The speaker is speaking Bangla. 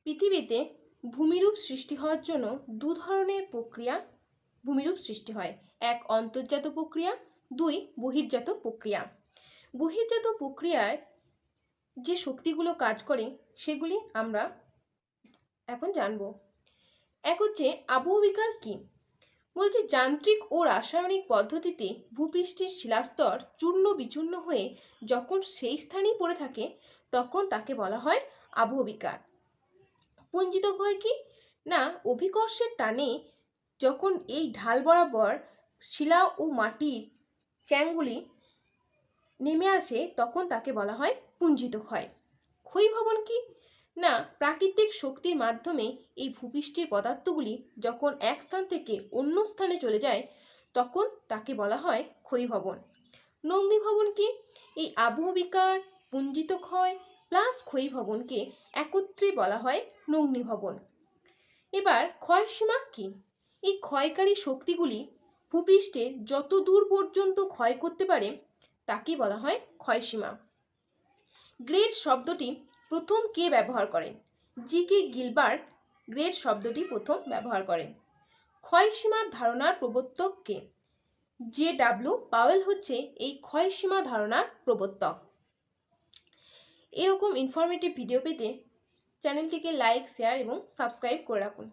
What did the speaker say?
পৃথিবীতে ভূমিরূপ সৃষ্টি হওয়ার জন্য দু ধরনের প্রক্রিয়া ভূমিরূপ সৃষ্টি হয়। এক, অন্তর্জাত প্রক্রিয়া। দুই, বহির্জাত প্রক্রিয়া। বহির্জাত প্রক্রিয়ার যে শক্তিগুলো কাজ করে সেগুলি আমরা এখন জানব। এক হচ্ছে আবহবিকার কি? বলছে যান্ত্রিক ও রাসায়নিক পদ্ধতিতে ভূপৃষ্ঠের শিলাস্তর চূর্ণ বিচূর্ণ হয়ে যখন সেই স্থানেই পড়ে থাকে তখন তাকে বলা হয় আবহবিকার। পুঞ্জিত ক্ষয় কি? না, অভিকর্ষের টানে যখন এই ঢাল বরাবর শিলা ও মাটির চ্যাংগুলি নেমে আসে তখন তাকে বলা হয় পুঞ্জিত ক্ষয়। ক্ষয়ীভবন কি? না, প্রাকৃতিক শক্তির মাধ্যমে এই ভূপৃষ্ঠের পদার্থগুলি যখন এক স্থান থেকে অন্য স্থানে চলে যায় তখন তাকে বলা হয় ক্ষয়ীভবন। নগ্নীভবন কি? এই আবহবিকার, পুঞ্জিত ক্ষয় প্লাস ক্ষয়ীভবনকে একত্রে বলা হয় নগ্নীভবন। এবার ক্ষয়সীমা কি? এই ক্ষয়কারী শক্তিগুলি ভূপৃষ্ঠে যত দূর পর্যন্ত ক্ষয় করতে পারে তাকে বলা হয় ক্ষয়সীমা। গ্রেড শব্দটি প্রথম কে ব্যবহার করেন? জি.কে. গিলবার্ট গ্রেড শব্দটি প্রথম ব্যবহার করেন। ক্ষয়সীমার ধারণার প্রবর্তক কে? জে.ডব্লিউ. পাওয়েল হচ্ছে এই ক্ষয়সীমা ধারণার প্রবর্তক। এরকম ইনফরমেটিভ ভিডিও পেতে চ্যানেলটিকে লাইক, শেয়ার এবং সাবস্ক্রাইব করে রাখুন।